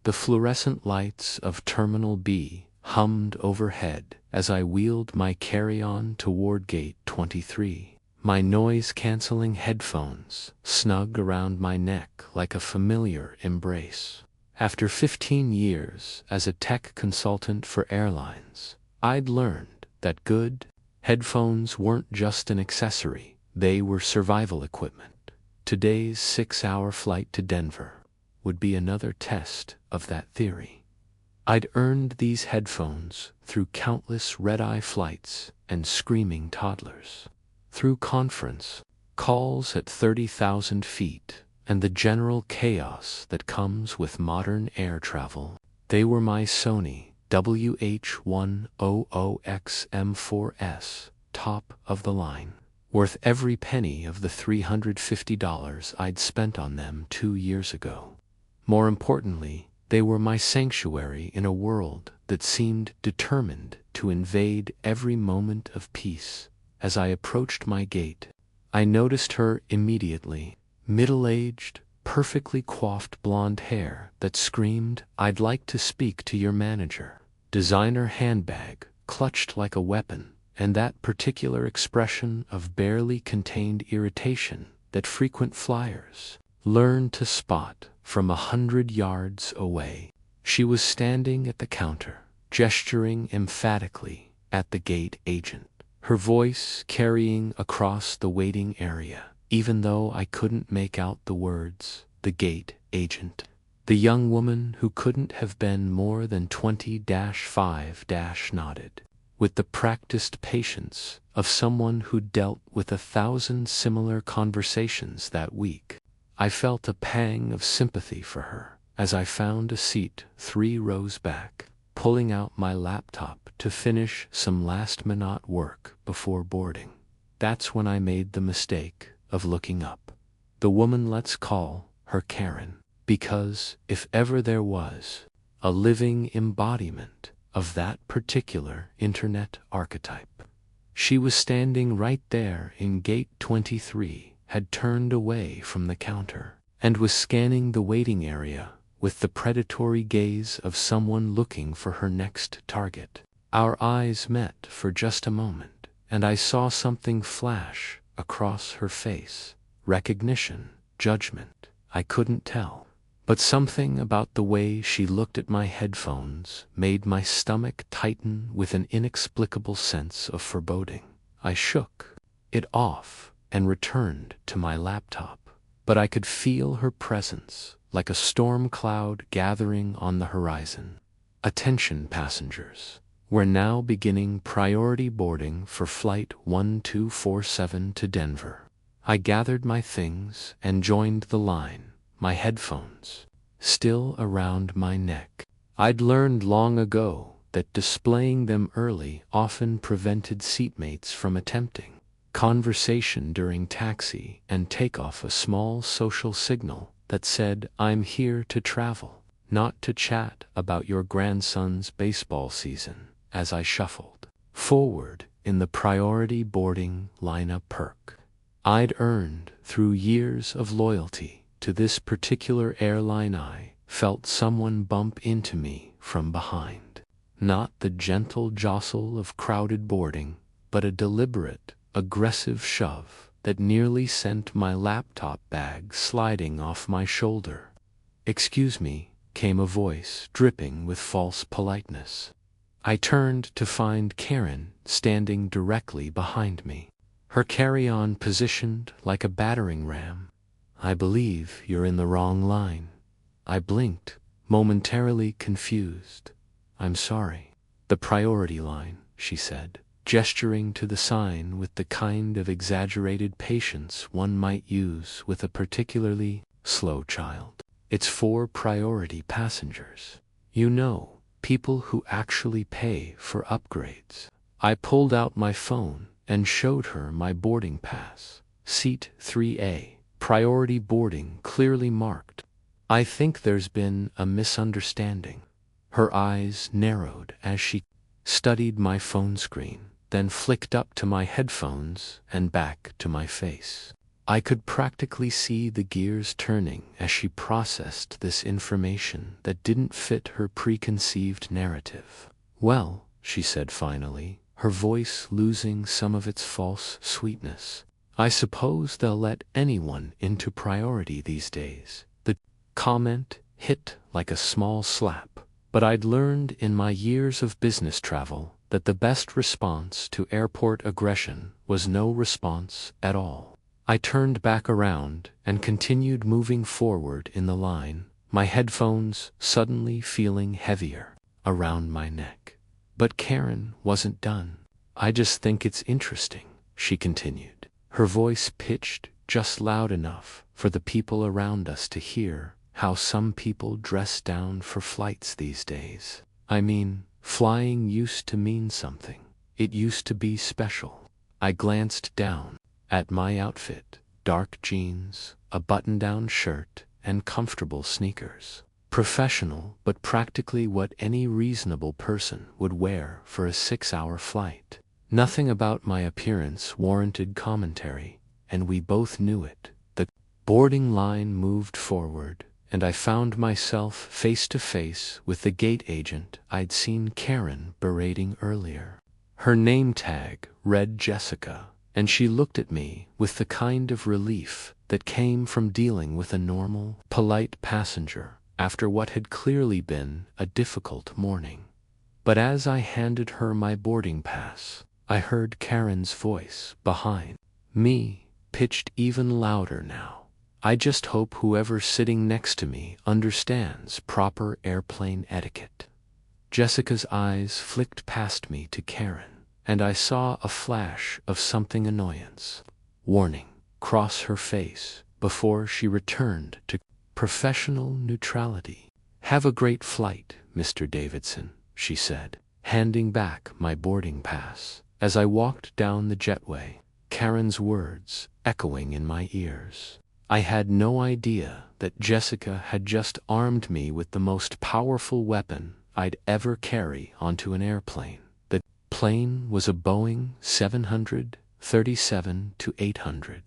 The fluorescent lights of Terminal B hummed overhead as I wheeled my carry-on toward Gate 23. My noise-canceling headphones snug around my neck like a familiar embrace. After 15 years as a tech consultant for airlines, I'd learned that good headphones weren't just an accessory, they were survival equipment. Today's 6-hour flight to Denver would be another test of that theory. I'd earned these headphones through countless red-eye flights and screaming toddlers, through conference calls at 30,000 feet, and the general chaos that comes with modern air travel. They were my Sony WH-100XM4S, top of the line, worth every penny of the $350 I'd spent on them 2 years ago. More importantly, they were my sanctuary in a world that seemed determined to invade every moment of peace. As I approached my gate, I noticed her immediately. Middle-aged, perfectly coiffed blonde hair that screamed, "I'd like to speak to your manager." Designer handbag, clutched like a weapon, and that particular expression of barely contained irritation that frequent flyers learn to spot from 100 yards away. She was standing at the counter, gesturing emphatically at the gate agent, her voice carrying across the waiting area, even though I couldn't make out the words. The gate agent. The young woman who couldn't have been more than 20-5 nodded, with the practiced patience of someone who dealt with 1,000 similar conversations that week. I felt a pang of sympathy for her as I found a seat 3 rows back, pulling out my laptop to finish some last-minute work before boarding. That's when I made the mistake of looking up. The woman, let's call her Karen, because if ever there was a living embodiment of that particular internet archetype, she was standing right there in Gate 23, had turned away from the counter, and was scanning the waiting area with the predatory gaze of someone looking for her next target. Our eyes met for just a moment, and I saw something flash across her face. Recognition, judgment, I couldn't tell. But something about the way she looked at my headphones made my stomach tighten with an inexplicable sense of foreboding. I shook it off and returned to my laptop, but I could feel her presence like a storm cloud gathering on the horizon. Attention passengers. We're now beginning priority boarding for Flight 1247 to Denver. I gathered my things and joined the line, my headphones still around my neck. I'd learned long ago that displaying them early often prevented seatmates from attempting conversation during taxi and takeoff, a small social signal that said, "I'm here to travel, not to chat about your grandson's baseball season." As I shuffled forward in the priority boarding lineup, perk I'd earned through years of loyalty to this particular airline, I felt someone bump into me from behind. Not the gentle jostle of crowded boarding, but a deliberate, aggressive shove that nearly sent my laptop bag sliding off my shoulder. "Excuse me," came a voice dripping with false politeness. I turned to find Karen standing directly behind me, her carry-on positioned like a battering ram. "I believe you're in the wrong line." I blinked, momentarily confused. "I'm sorry." "The priority line," she said, gesturing to the sign with the kind of exaggerated patience one might use with a particularly slow child. "It's for priority passengers. You know, people who actually pay for upgrades." I pulled out my phone and showed her my boarding pass. Seat 3A, priority boarding clearly marked. "I think there's been a misunderstanding." Her eyes narrowed as she studied my phone screen, then flicked up to my headphones and back to my face. I could practically see the gears turning as she processed this information that didn't fit her preconceived narrative. "Well," she said finally, her voice losing some of its false sweetness, "I suppose they'll let anyone into priority these days." The comment hit like a small slap, but I'd learned in my years of business travel that the best response to airport aggression was no response at all. I turned back around and continued moving forward in the line, my headphones suddenly feeling heavier around my neck. But Karen wasn't done. "I just think it's interesting," she continued, her voice pitched just loud enough for the people around us to hear, "how some people dress down for flights these days. I mean, flying used to mean something. It used to be special." I glanced down at my outfit, dark jeans, a button-down shirt, and comfortable sneakers. Professional, but practically what any reasonable person would wear for a 6-hour flight. Nothing about my appearance warranted commentary, and we both knew it. The boarding line moved forward, and I found myself face to face with the gate agent I'd seen Karen berating earlier. Her name tag read Jessica, and she looked at me with the kind of relief that came from dealing with a normal, polite passenger after what had clearly been a difficult morning. But as I handed her my boarding pass, I heard Karen's voice behind me, pitched even louder now. "I just hope whoever's sitting next to me understands proper airplane etiquette." Jessica's eyes flicked past me to Karen, and I saw a flash of something annoyance, warning, cross her face before she returned to professional neutrality. "Have a great flight, Mr. Davidson," she said, handing back my boarding pass. As I walked down the jetway, Karen's words echoing in my ears. I had no idea that Jessica had just armed me with the most powerful weapon I'd ever carry onto an airplane. The plane was a Boeing 737-800,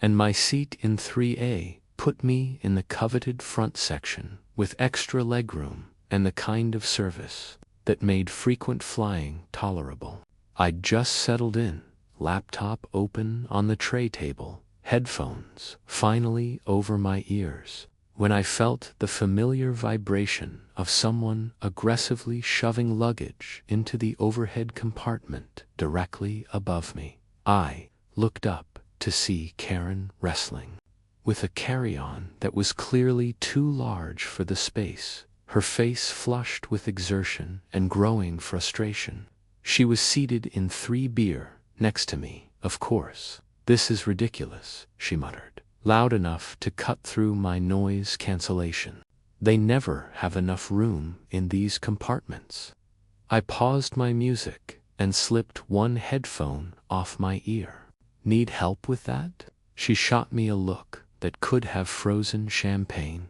and my seat in 3A put me in the coveted front section with extra legroom and the kind of service that made frequent flying tolerable. I'd just settled in, laptop open on the tray table, headphones finally over my ears, when I felt the familiar vibration of someone aggressively shoving luggage into the overhead compartment directly above me. I looked up to see Karen wrestling with a carry-on that was clearly too large for the space, her face flushed with exertion and growing frustration. She was seated in 3B next to me, of course. "This is ridiculous," she muttered, loud enough to cut through my noise cancellation. "They never have enough room in these compartments." I paused my music and slipped one headphone off my ear. "Need help with that?" She shot me a look that could have frozen champagne.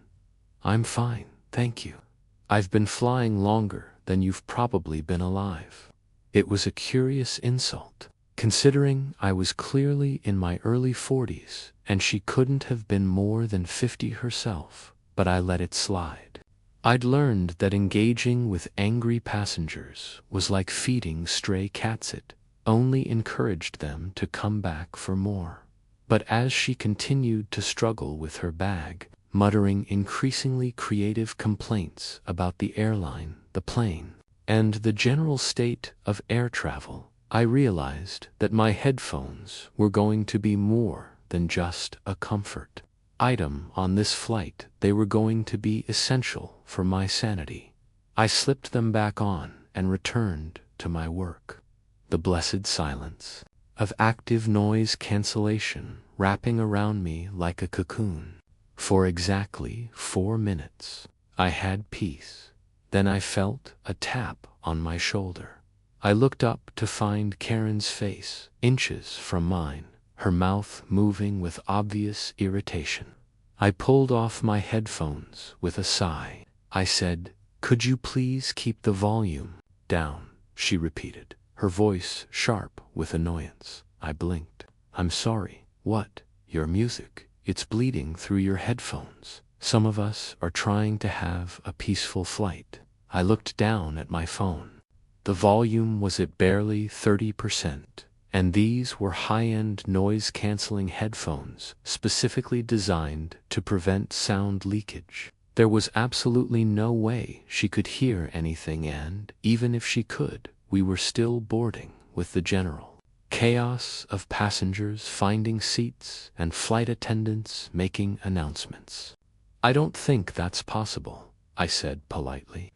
"I'm fine, thank you. I've been flying longer than you've probably been alive." It was a curious insult, considering I was clearly in my early 40s and she couldn't have been more than 50 herself, but I let it slide. I'd learned that engaging with angry passengers was like feeding stray cats. It only encouraged them to come back for more. But as she continued to struggle with her bag, muttering increasingly creative complaints about the airline, the plane, and the general state of air travel, I realized that my headphones were going to be more than just a comfort item on this flight. They were going to be essential for my sanity. I slipped them back on and returned to my work. The blessed silence of active noise cancellation wrapping around me like a cocoon. For exactly 4 minutes, I had peace. Then I felt a tap on my shoulder. I looked up to find Karen's face, inches from mine, her mouth moving with obvious irritation. I pulled off my headphones with a sigh. I said, "Could you please keep the volume down?" she repeated, her voice sharp with annoyance. I blinked. "I'm sorry. What? your music. It's bleeding through your headphones. Some of us are trying to have a peaceful flight." I looked down at my phone. The volume was at barely 30%, and these were high-end noise-canceling headphones specifically designed to prevent sound leakage. There was absolutely no way she could hear anything, and even if she could, we were still boarding with the general chaos of passengers finding seats and flight attendants making announcements. "I don't think that's possible," I said politely.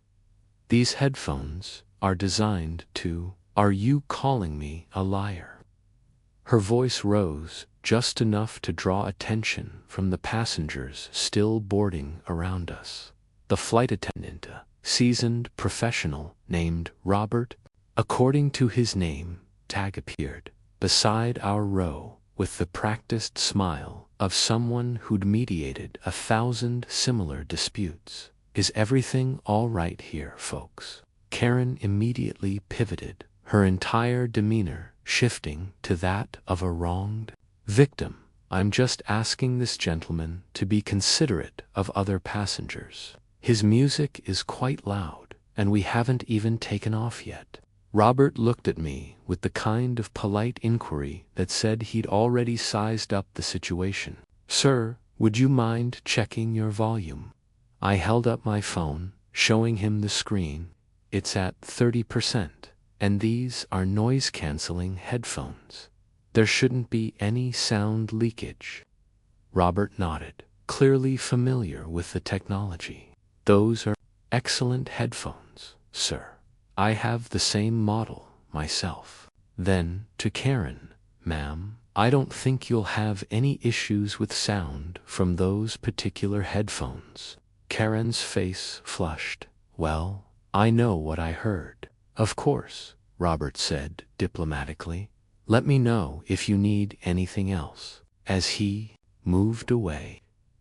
"These headphones are designed to—" "Are you calling me a liar?" Her voice rose just enough to draw attention from the passengers still boarding around us. The flight attendant, a seasoned professional named Robert, according to his name tag, appeared beside our row with the practiced smile of someone who'd mediated 1,000 similar disputes. "Is everything all right here, folks?" Karen immediately pivoted, her entire demeanor shifting to that of a wronged victim. "I'm just asking this gentleman to be considerate of other passengers. His music is quite loud, and we haven't even taken off yet." Robert looked at me with the kind of polite inquiry that said he'd already sized up the situation. "Sir, would you mind checking your volume?" I held up my phone, showing him the screen. "It's at 30%, and these are noise-canceling headphones. There shouldn't be any sound leakage." Robert nodded, clearly familiar with the technology. "Those are excellent headphones, sir. I have the same model myself." Then, to Karen, "Ma'am, I don't think you'll have any issues with sound from those particular headphones." Karen's face flushed. "Well, I know what I heard." "Of course," Robert said diplomatically. "Let me know if you need anything else." As he moved away,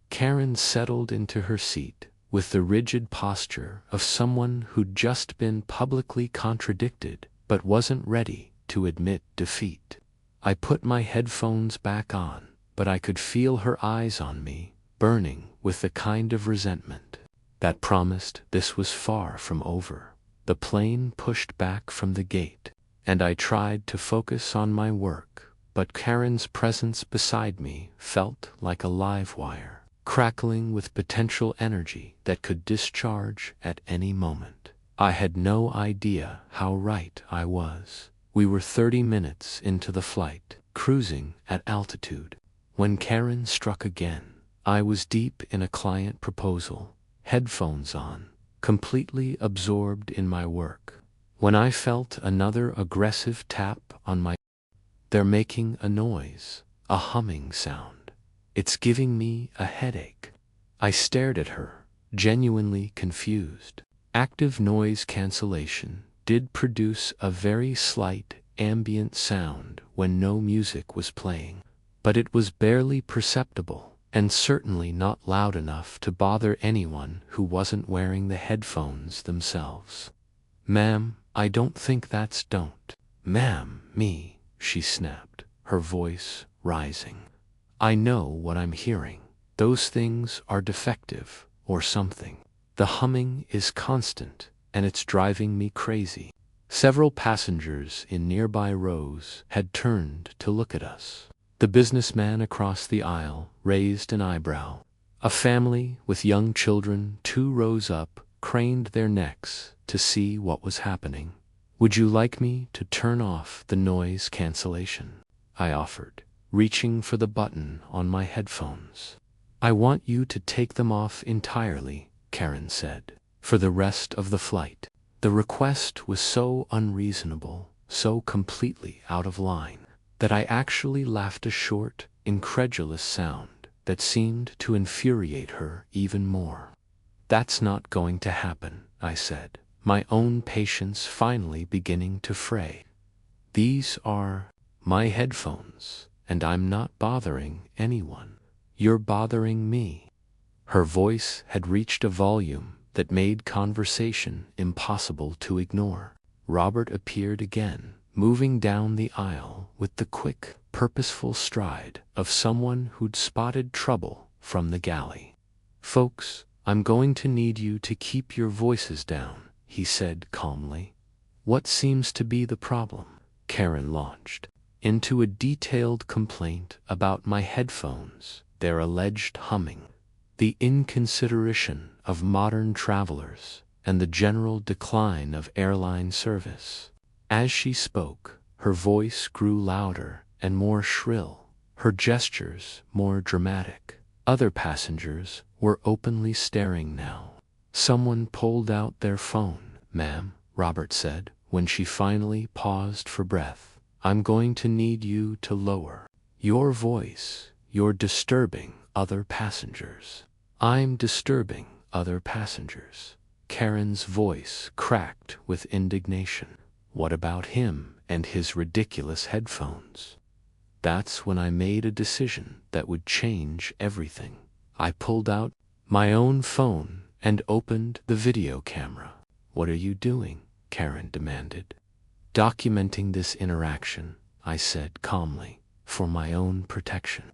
Karen settled into her seat with the rigid posture of someone who'd just been publicly contradicted but wasn't ready to admit defeat. I put my headphones back on, but I could feel her eyes on me, burning with the kind of resentment that promised this was far from over. The plane pushed back from the gate, and I tried to focus on my work, but Karen's presence beside me felt like a live wire, crackling with potential energy that could discharge at any moment. I had no idea how right I was. We were 30 minutes into the flight, cruising at altitude, when Karen struck again. I was deep in a client proposal, headphones on, completely absorbed in my work, when I felt another aggressive tap on my... "They're making a noise, a humming sound. It's giving me a headache." I stared at her, genuinely confused. Active noise cancellation did produce a very slight ambient sound when no music was playing, but it was barely perceptible, and certainly not loud enough to bother anyone who wasn't wearing the headphones themselves. "Ma'am, I don't think that's don't." "Ma'am, me," she snapped, her voice rising. "I know what I'm hearing. Those things are defective, or something. The humming is constant, and it's driving me crazy." Several passengers in nearby rows had turned to look at us. The businessman across the aisle raised an eyebrow. A family with young children 2 rows up craned their necks to see what was happening. "Would you like me to turn off the noise cancellation?" I offered, reaching for the button on my headphones. "I want you to take them off entirely," Karen said, "for the rest of the flight." The request was so unreasonable, so completely out of line, that I actually laughed a short, incredulous sound that seemed to infuriate her even more. "That's not going to happen," I said, my own patience finally beginning to fray. "These are my headphones, and I'm not bothering anyone. You're bothering me." Her voice had reached a volume that made conversation impossible to ignore. Robert appeared again, moving down the aisle with the quick, purposeful stride of someone who'd spotted trouble from the galley. "Folks, I'm going to need you to keep your voices down," he said calmly. "What seems to be the problem?" Karen launched into a detailed complaint about my headphones, their alleged humming, the inconsideration of modern travelers, and the general decline of airline service. As she spoke, her voice grew louder and more shrill, her gestures more dramatic. Other passengers were openly staring now. "Someone pulled out their phone, ma'am," Robert said, when she finally paused for breath. "I'm going to need you to lower your voice. You're disturbing other passengers." "I'm disturbing other passengers." Karen's voice cracked with indignation. "What about him and his ridiculous headphones?" That's when I made a decision that would change everything. I pulled out my own phone and opened the video camera. "What are you doing?" Karen demanded. "Documenting this interaction," I said calmly, "for my own protection."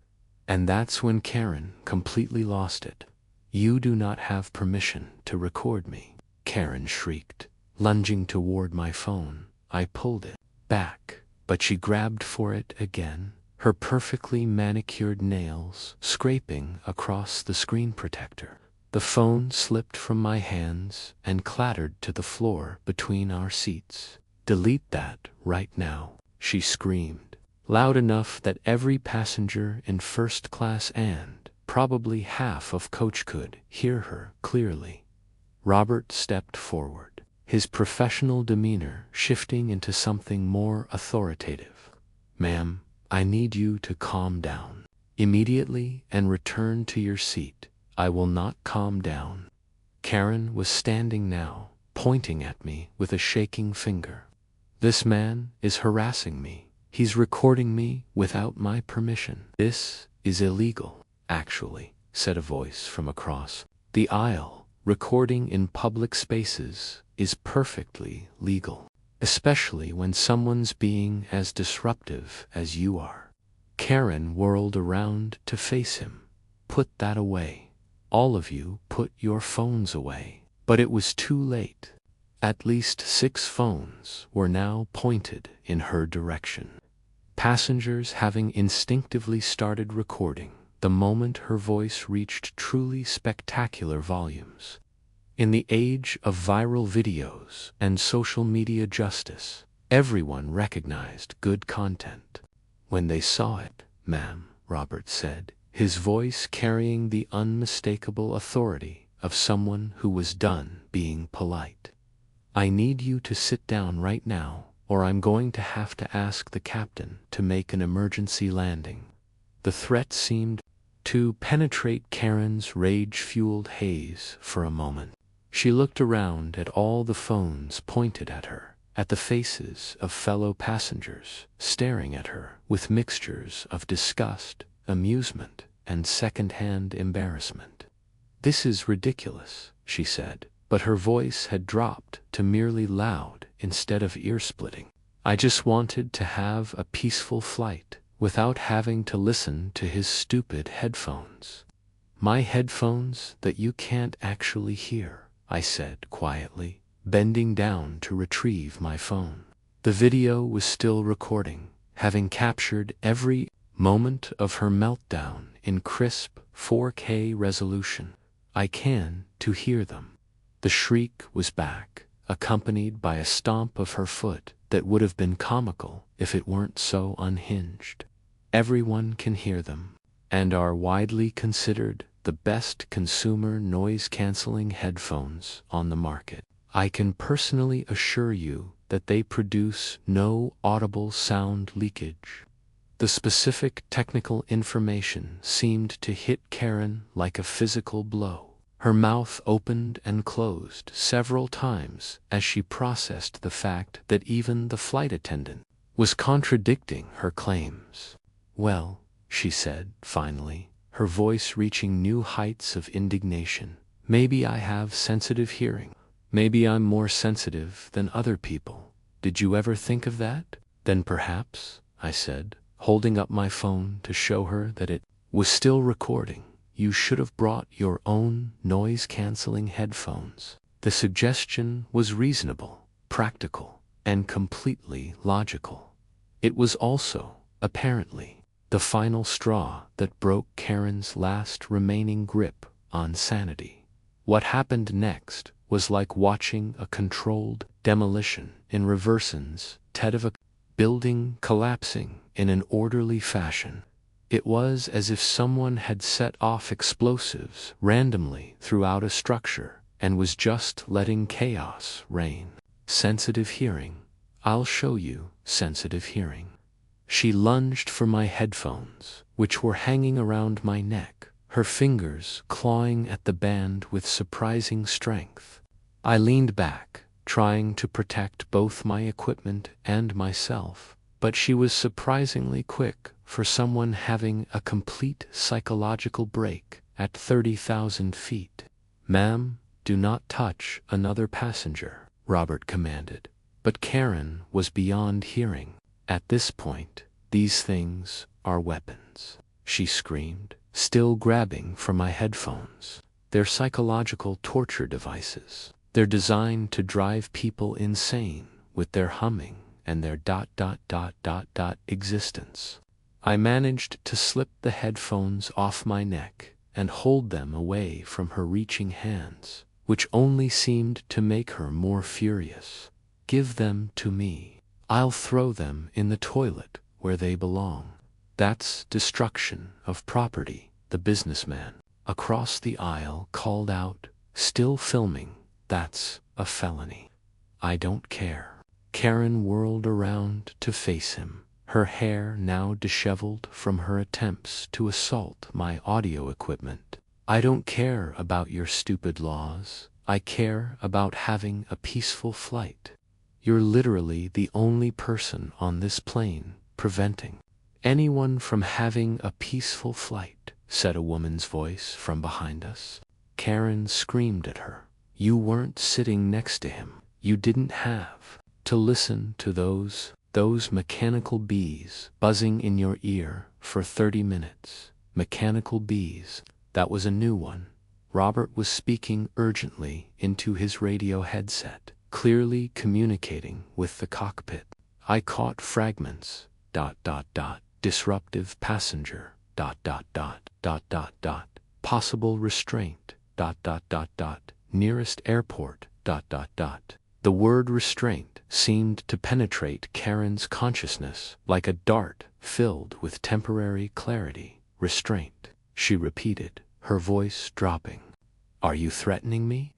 And that's when Karen completely lost it. "You do not have permission to record me," Karen shrieked. Lunging toward my phone, I pulled it back, but she grabbed for it again, her perfectly manicured nails scraping across the screen protector. The phone slipped from my hands and clattered to the floor between our seats. "Delete that right now," she screamed, loud enough that every passenger in first class and probably half of coach could hear her clearly. Robert stepped forward, his professional demeanor shifting into something more authoritative. "Ma'am, I need you to calm down immediately and return to your seat." "I will not calm down." Karen was standing now, pointing at me with a shaking finger. "This man is harassing me. He's recording me without my permission." "This is illegal, actually," said a voice from across the aisle. "Recording in public spaces is perfectly legal, especially when someone's being as disruptive as you are." Karen whirled around to face him. "Put that away. All of you put your phones away." But it was too late. At least 6 phones were now pointed in her direction, passengers having instinctively started recording the moment her voice reached truly spectacular volumes. In the age of viral videos and social media justice, everyone recognized good content when they saw it. "Ma'am," Robert said, his voice carrying the unmistakable authority of someone who was done being polite, "I need you to sit down right now, or I'm going to have to ask the captain to make an emergency landing." The threat seemed to penetrate Karen's rage-fueled haze for a moment. She looked around at all the phones pointed at her, at the faces of fellow passengers staring at her with mixtures of disgust, amusement, and second-hand embarrassment. "This is ridiculous," she said, but her voice had dropped to merely loud instead of ear-splitting. "I just wanted to have a peaceful flight without having to listen to his stupid headphones." "My headphones that you can't actually hear," I said quietly, bending down to retrieve my phone. The video was still recording, having captured every moment of her meltdown in crisp 4K resolution. "I can to hear them." The shriek was back, accompanied by a stomp of her foot that would have been comical if it weren't so unhinged. "Everyone can hear them, and are widely considered the best consumer noise-canceling headphones on the market. I can personally assure you that they produce no audible sound leakage." The specific technical information seemed to hit Karen like a physical blow. Her mouth opened and closed several times as she processed the fact that even the flight attendant was contradicting her claims. "Well," she said finally, her voice reaching new heights of indignation, "maybe I have sensitive hearing. Maybe I'm more sensitive than other people. Did you ever think of that?" "Then perhaps," I said, holding up my phone to show her that it was still recording. You should have brought your own noise-canceling headphones. The suggestion was reasonable, practical, and completely logical. It was also, apparently, the final straw that broke Karen's last remaining grip on sanity. What happened next was like watching a controlled demolition in reverse of a building collapsing in an orderly fashion. It was as if someone had set off explosives randomly throughout a structure and was just letting chaos reign. Sensitive hearing. I'll show you sensitive hearing. She lunged for my headphones, which were hanging around my neck, her fingers clawing at the band with surprising strength. I leaned back, trying to protect both my equipment and myself, but she was surprisingly quick for someone having a complete psychological break at 30,000 feet. "Ma'am, do not touch another passenger," Robert commanded. But Karen was beyond hearing. "At this point, these things are weapons," she screamed, still grabbing for my headphones. "They're psychological torture devices. They're designed to drive people insane with their humming and their ... existence." I managed to slip the headphones off my neck and hold them away from her reaching hands, which only seemed to make her more furious. "Give them to me. I'll throw them in the toilet where they belong." "That's destruction of property," the businessman across the aisle called out, still filming. "That's a felony." "I don't care." Karen whirled around to face him, her hair now disheveled from her attempts to assault my audio equipment. "I don't care about your stupid laws. I care about having a peaceful flight. You're literally the only person on this plane preventing anyone from having a peaceful flight," said a woman's voice from behind us. Karen screamed at her. "You weren't sitting next to him. You didn't have to listen to those mechanical bees buzzing in your ear for 30 minutes. Mechanical bees. That was a new one." Robert was speaking urgently into his radio headset, clearly communicating with the cockpit. I caught fragments. ... Disruptive passenger. ... Possible restraint. ... Nearest airport. ... The word restraint seemed to penetrate Karen's consciousness like a dart filled with temporary clarity. "Restraint," she repeated, her voice dropping. "Are you threatening me?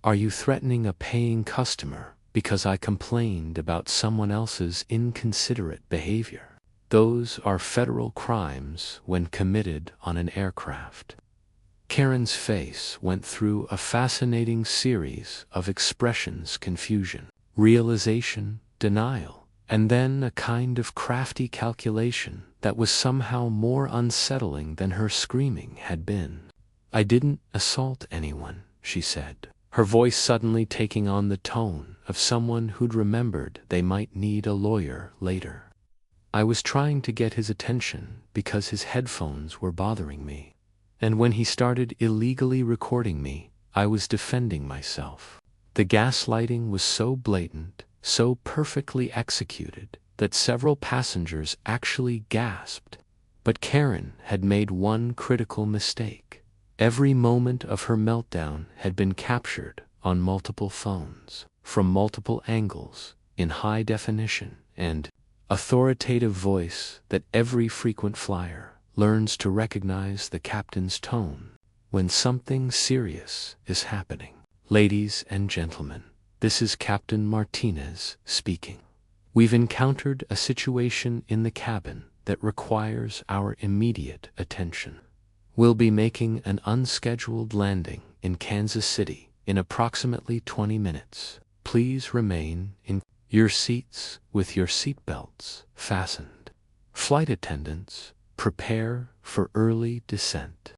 Are you threatening a paying customer because I complained about someone else's inconsiderate behavior? Those are federal crimes when committed on an aircraft." Karen's face went through a fascinating series of expressions: confusion, realization, denial, and then a kind of crafty calculation that was somehow more unsettling than her screaming had been. "I didn't assault anyone," she said, her voice suddenly taking on the tone of someone who'd remembered they might need a lawyer later. "I was trying to get his attention because his headphones were bothering me. And when he started illegally recording me, I was defending myself." The gaslighting was so blatant, so perfectly executed, that several passengers actually gasped. But Karen had made one critical mistake. Every moment of her meltdown had been captured on multiple phones, from multiple angles, in high definition and authoritative voice that every frequent flyer learns to recognize the captain's tone when something serious is happening. "Ladies and gentlemen, this is Captain Martinez speaking. We've encountered a situation in the cabin that requires our immediate attention. We'll be making an unscheduled landing in Kansas City in approximately 20 minutes. Please remain in your seats with your seatbelts fastened. Flight attendants, prepare for early descent."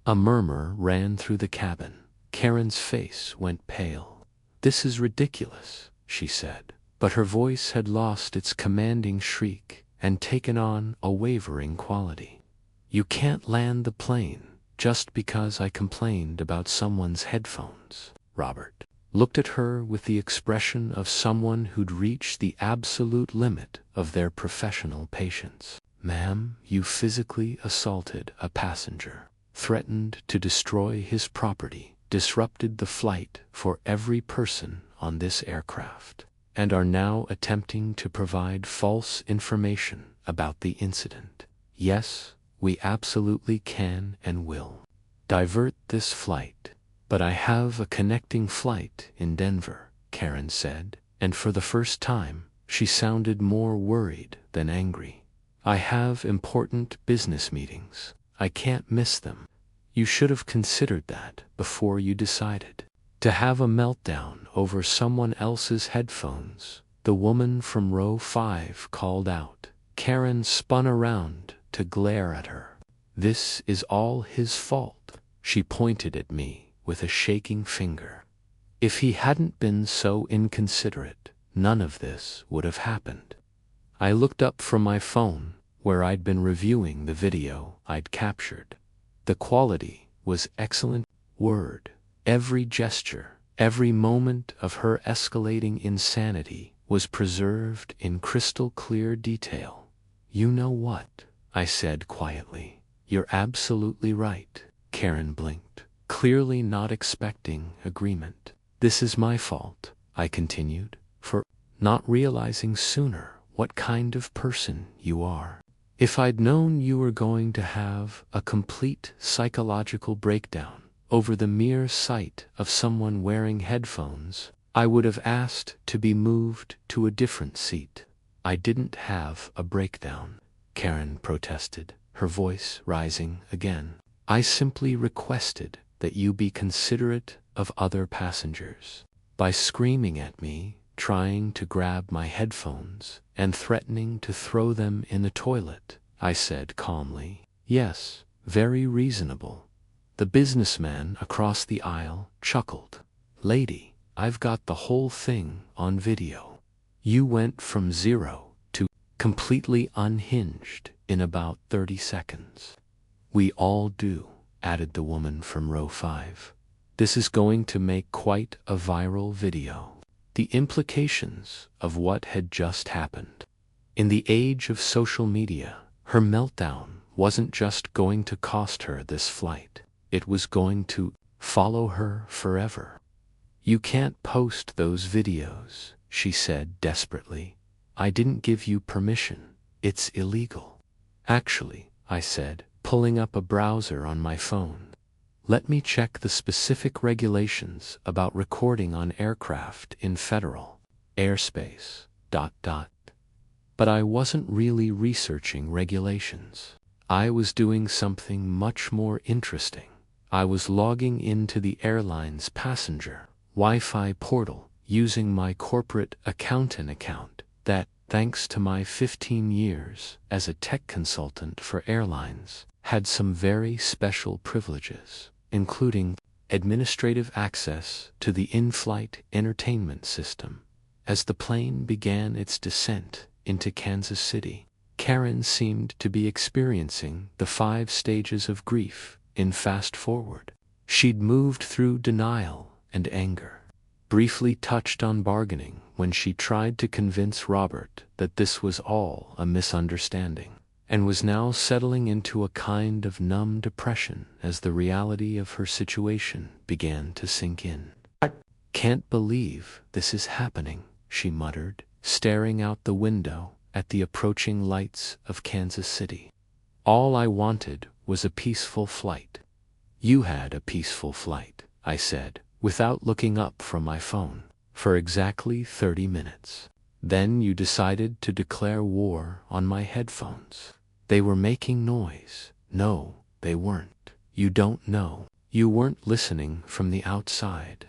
A murmur ran through the cabin. Karen's face went pale. "This is ridiculous," she said, but her voice had lost its commanding shriek and taken on a wavering quality. You can't land the plane just because I complained about someone's headphones. Robert looked at her with the expression of someone who'd reached the absolute limit of their professional patience. Ma'am, you physically assaulted a passenger, threatened to destroy his property, disrupted the flight for every person on this aircraft, and are now attempting to provide false information about the incident. Yes, we absolutely can and will divert this flight. But I have a connecting flight in Denver, Karen said, and for the first time, she sounded more worried than angry. I have important business meetings. I can't miss them. You should have considered that before you decided to have a meltdown over someone else's headphones, the woman from row 5 called out. Karen spun around to glare at her. This is all his fault. She pointed at me with a shaking finger. If he hadn't been so inconsiderate, none of this would have happened. I looked up from my phone, where I'd been reviewing the video I'd captured. The quality was excellent. Word, every gesture, every moment of her escalating insanity was preserved in crystal clear detail. You know what? I said quietly. You're absolutely right. Karen blinked, clearly not expecting agreement. This is my fault, I continued, for not realizing sooner what kind of person you are. If I'd known you were going to have a complete psychological breakdown over the mere sight of someone wearing headphones, I would have asked to be moved to a different seat. I didn't have a breakdown, Karen protested, her voice rising again. I simply requested that you be considerate of other passengers. By screaming at me, trying to grab my headphones, and threatening to throw them in the toilet, I said calmly. Yes, very reasonable. The businessman across the aisle chuckled. Lady, I've got the whole thing on video. You went from 0 to completely unhinged in about 30 seconds. We all do, added the woman from row 5. This is going to make quite a viral video. The implications of what had just happened. In the age of social media, her meltdown wasn't just going to cost her this flight. It was going to follow her forever. You can't post those videos, she said desperately. I didn't give you permission. It's illegal. Actually, I said, pulling up a browser on my phone. Let me check the specific regulations about recording on aircraft in federal airspace. But I wasn't really researching regulations. I was doing something much more interesting. I was logging into the airline's passenger Wi-Fi portal using my corporate accountant account that, thanks to my 15 years as a tech consultant for airlines, had some very special privileges, including administrative access to the in-flight entertainment system. As the plane began its descent into Kansas City, Karen seemed to be experiencing the 5 stages of grief in fast forward. She'd moved through denial and anger, briefly touched on bargaining when she tried to convince Robert that this was all a misunderstanding, and was now settling into a kind of numb depression as the reality of her situation began to sink in. I can't believe this is happening, she muttered, staring out the window at the approaching lights of Kansas City. All I wanted was a peaceful flight. You had a peaceful flight, I said, without looking up from my phone, for exactly 30 minutes. Then you decided to declare war on my headphones. They were making noise. No, they weren't. You don't know. You weren't listening from the outside.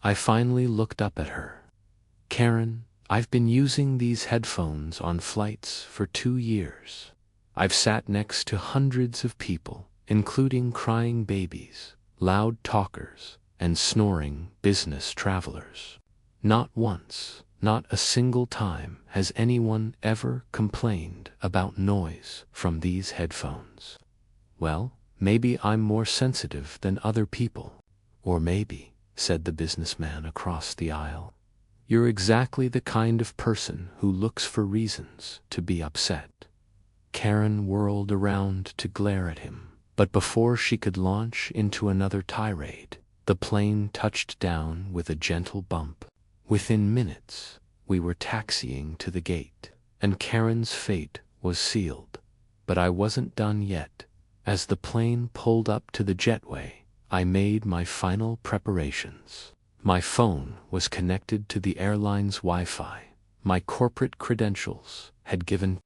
I finally looked up at her. Karen, I've been using these headphones on flights for 2 years. I've sat next to hundreds of people, including crying babies, loud talkers, and snoring business travelers. Not once, Not a single time has anyone ever complained about noise from these headphones. Well, maybe I'm more sensitive than other people. Or maybe, said the businessman across the aisle, you're exactly the kind of person who looks for reasons to be upset. Karen whirled around to glare at him, but before she could launch into another tirade, the plane touched down with a gentle bump. Within minutes, we were taxiing to the gate, and Karen's fate was sealed. But I wasn't done yet. As the plane pulled up to the jetway, I made my final preparations. My phone was connected to the airline's Wi-Fi. My corporate credentials had given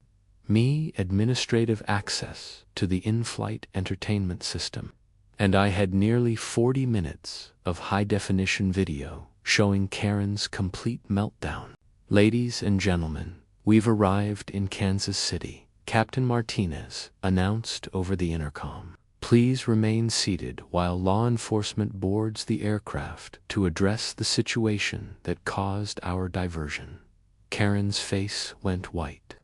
me administrative access to the in-flight entertainment system, and I had nearly 40 minutes of high-definition video showing Karen's complete meltdown. Ladies and gentlemen, we've arrived in Kansas City, Captain Martinez announced over the intercom. Please remain seated while law enforcement boards the aircraft to address the situation that caused our diversion. Karen's face went white.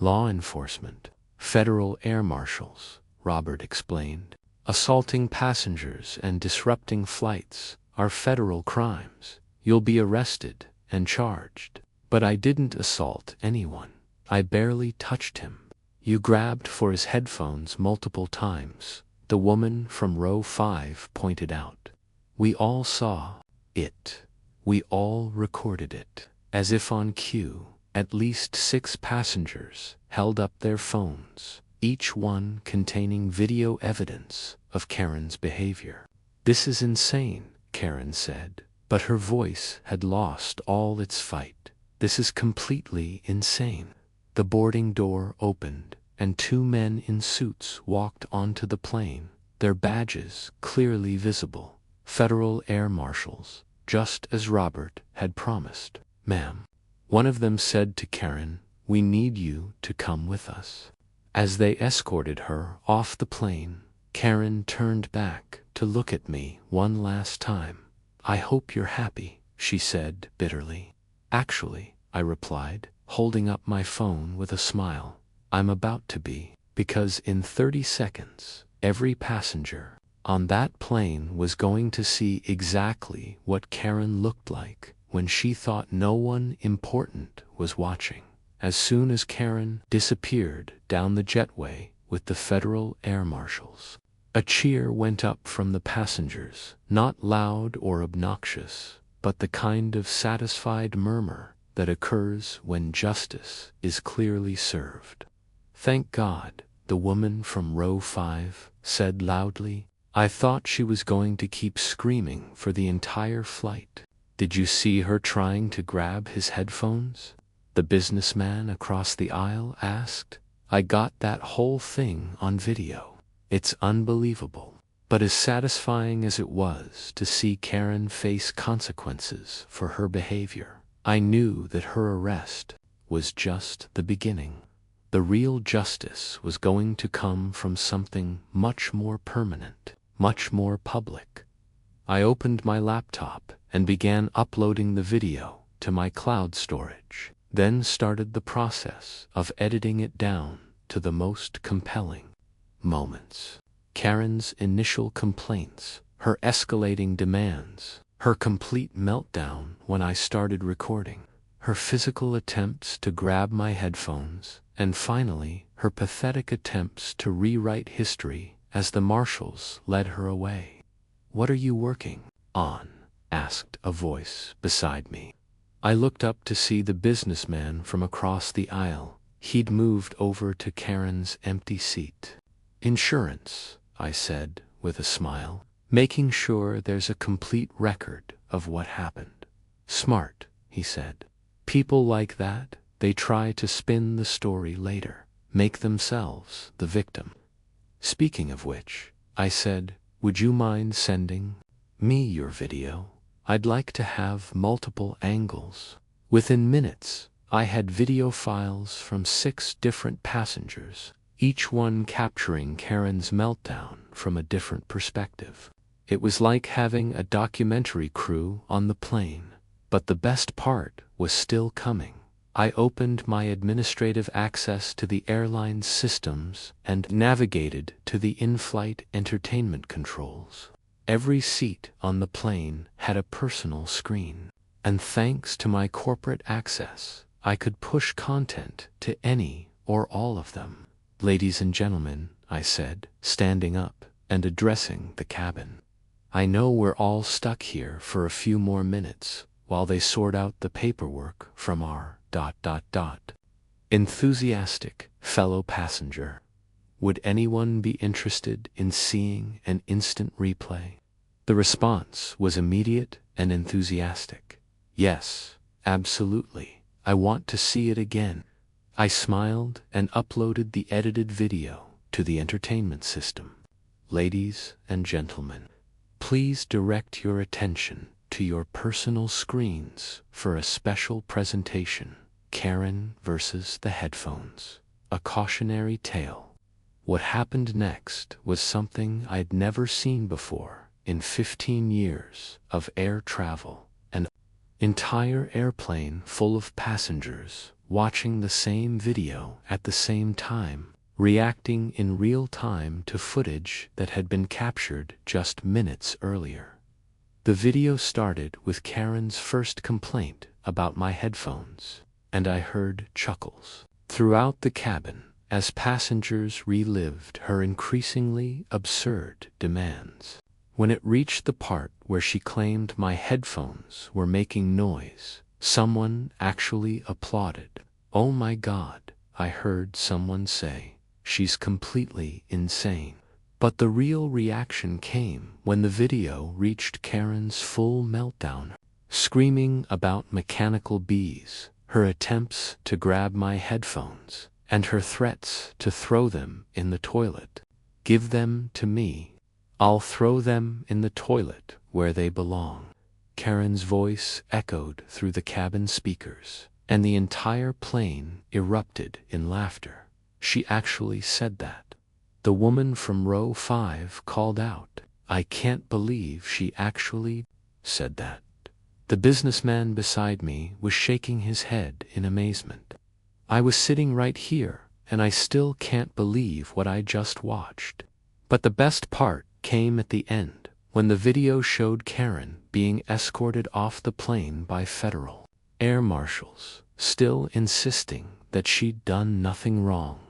Law enforcement, federal air marshals, Robert explained. Assaulting passengers and disrupting flights are federal crimes. You'll be arrested and charged. But I didn't assault anyone. I barely touched him. You grabbed for his headphones multiple times, the woman from row 5 pointed out. We all saw it. We all recorded it. As if on cue, at least 6 passengers held up their phones, each one containing video evidence of Karen's behavior. This is insane, Karen said, but her voice had lost all its fight. This is completely insane. The boarding door opened, and 2 men in suits walked onto the plane, their badges clearly visible. Federal air marshals, just as Robert had promised. Ma'am, one of them said to Karen, we need you to come with us. As they escorted her off the plane, Karen turned back to look at me one last time. I hope you're happy, she said bitterly. Actually, I replied, holding up my phone with a smile, I'm about to be, because in 30 seconds, every passenger on that plane was going to see exactly what Karen looked like when she thought no one important was watching. As soon as Karen disappeared down the jetway with the federal air marshals, a cheer went up from the passengers, not loud or obnoxious, but the kind of satisfied murmur that occurs when justice is clearly served. Thank God, the woman from row 5 said loudly. I thought she was going to keep screaming for the entire flight. Did you see her trying to grab his headphones? The businessman across the aisle asked. I got that whole thing on video. It's unbelievable. But as satisfying as it was to see Karen face consequences for her behavior, I knew that her arrest was just the beginning. The real justice was going to come from something much more permanent, much more public. I opened my laptop and began uploading the video to my cloud storage, then started the process of editing it down to the most compelling moments. Karen's initial complaints, her escalating demands, her complete meltdown when I started recording, her physical attempts to grab my headphones, and finally her pathetic attempts to rewrite history as the marshals led her away. What are you working on? Asked a voice beside me. I looked up to see the businessman from across the aisle. He'd moved over to Karen's empty seat. Insurance, I said with a smile, making sure there's a complete record of what happened. Smart, he said. People like that, they try to spin the story later, make themselves the victim. Speaking of which, I said, would you mind sending me your video? I'd like to have multiple angles. Within minutes, I had video files from 6 different passengers, each one capturing Karen's meltdown from a different perspective. It was like having a documentary crew on the plane. But the best part was still coming. I opened my administrative access to the airline's systems and navigated to the in-flight entertainment controls. Every seat on the plane had a personal screen, and thanks to my corporate access, I could push content to any or all of them. "Ladies and gentlemen," I said, standing up and addressing the cabin. "I know we're all stuck here for a few more minutes while they sort out the paperwork from our ... enthusiastic fellow passenger. Would anyone be interested in seeing an instant replay?" The response was immediate and enthusiastic. "Yes, absolutely. I want to see it again." I smiled and uploaded the edited video to the entertainment system. "Ladies and gentlemen, please direct your attention to your personal screens for a special presentation, Karen versus the headphones, a cautionary tale." What happened next was something I'd never seen before in 15 years of air travel. An entire airplane full of passengers watching the same video at the same time, reacting in real time to footage that had been captured just minutes earlier. The video started with Karen's first complaint about my headphones, and I heard chuckles throughout the cabin as passengers relived her increasingly absurd demands. When it reached the part where she claimed my headphones were making noise, someone actually applauded. "Oh my God," I heard someone say, "she's completely insane." But the real reaction came when the video reached Karen's full meltdown, screaming about mechanical bees, her attempts to grab my headphones, and her threats to throw them in the toilet. "Give them to me. I'll throw them in the toilet where they belong." Karen's voice echoed through the cabin speakers, and the entire plane erupted in laughter. "She actually said that." The woman from row 5 called out, "I can't believe she actually said that." The businessman beside me was shaking his head in amazement. "I was sitting right here, and I still can't believe what I just watched." But the best part came at the end, when the video showed Karen being escorted off the plane by federal air marshals, still insisting that she'd done nothing wrong.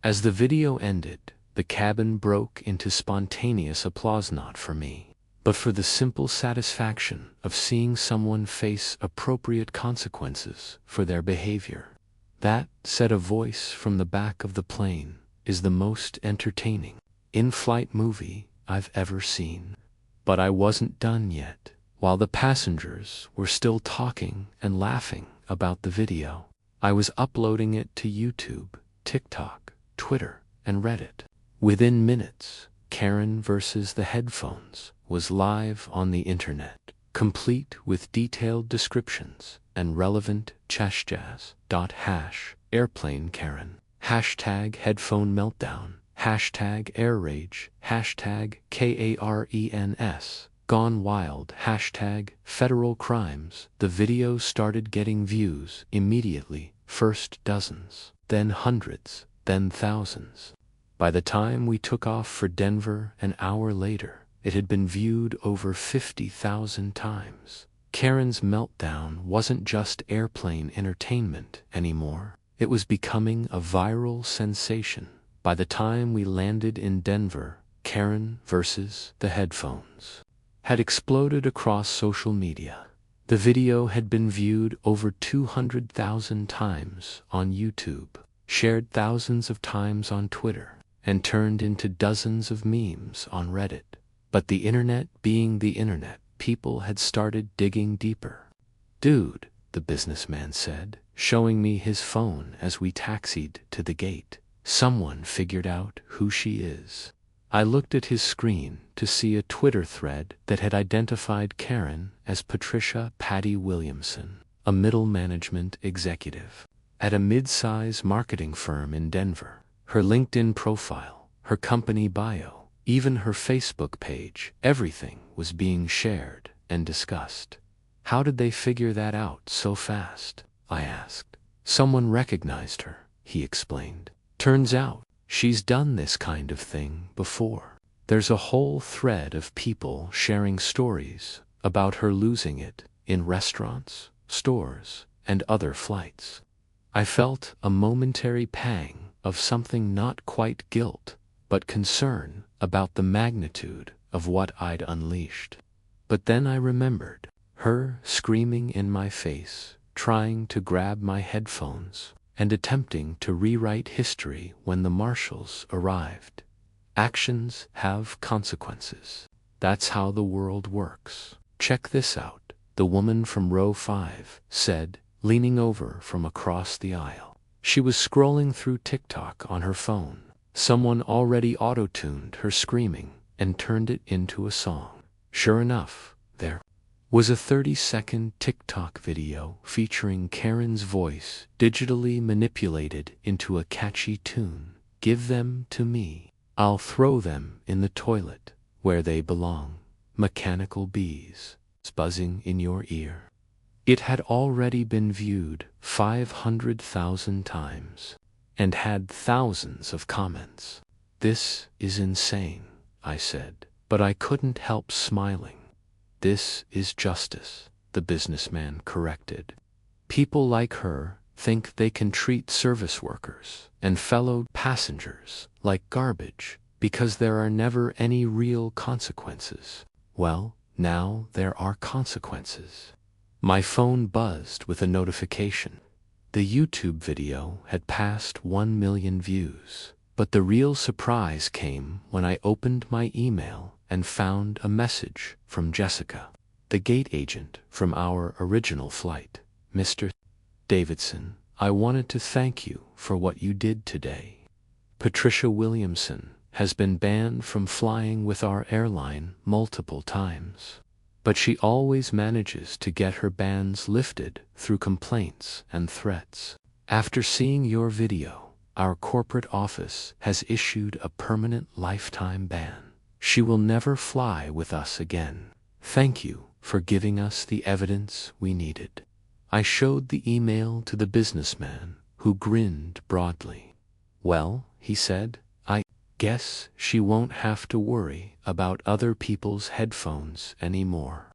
As the video ended, the cabin broke into spontaneous applause, not for me, but for the simple satisfaction of seeing someone face appropriate consequences for their behavior. "That," said a voice from the back of the plane, "is the most entertaining in-flight movie I've ever seen." But I wasn't done yet. While the passengers were still talking and laughing about the video, I was uploading it to YouTube, TikTok, Twitter, and Reddit. Within minutes, Karen versus the headphones was live on the internet, complete with detailed descriptions and relevant chashjazz. #airplane Karen, #headphone meltdown, #air rage, #KARENS, gone wild, #federal crimes. The video started getting views immediately, first dozens, then hundreds, then thousands. By the time we took off for Denver an hour later, it had been viewed over 50,000 times. Karen's meltdown wasn't just airplane entertainment anymore. It was becoming a viral sensation. By the time we landed in Denver, Karen versus the headphones had exploded across social media. The video had been viewed over 200,000 times on YouTube, shared thousands of times on Twitter, and turned into dozens of memes on Reddit. But the internet being the internet, people had started digging deeper. "Dude," the businessman said, showing me his phone as we taxied to the gate, "someone figured out who she is." I looked at his screen to see a Twitter thread that had identified Karen as Patricia Patty Williamson, a middle management executive at a mid-size marketing firm in Denver. Her LinkedIn profile, her company bio, even her Facebook page, everything was being shared and discussed. How did they figure that out so fast? I asked. Someone recognized her, he explained. Turns out, she's done this kind of thing before. There's a whole thread of people sharing stories about her losing it in restaurants, stores, and other flights. I felt a momentary pang of something not quite guilt, but concern about the magnitude of what I'd unleashed. But then I remembered her screaming in my face, trying to grab my headphones, and attempting to rewrite history when the marshals arrived. Actions have consequences. That's how the world works. Check this out, the woman from row 5 said, leaning over from across the aisle. She was scrolling through TikTok on her phone. Someone already auto-tuned her screaming and turned it into a song. Sure enough, there was a 30-second TikTok video featuring Karen's voice digitally manipulated into a catchy tune. Give them to me. I'll throw them in the toilet where they belong. Mechanical bees buzzing in your ear. It had already been viewed 500,000 times and had thousands of comments. This is insane, I said, but I couldn't help smiling. This is justice, the businessman corrected. People like her think they can treat service workers and fellow passengers like garbage because there are never any real consequences. Well, now there are consequences. My phone buzzed with a notification. The YouTube video had passed 1 million views, but the real surprise came when I opened my email and found a message from Jessica, the gate agent from our original flight. Mr. Davidson, I wanted to thank you for what you did today. Patricia Williamson has been banned from flying with our airline multiple times, but she always manages to get her bans lifted through complaints and threats. After seeing your video, our corporate office has issued a permanent lifetime ban. She will never fly with us again. Thank you for giving us the evidence we needed. I showed the email to the businessman, who grinned broadly. Well, he said, I guess she won't have to worry about other people's headphones anymore.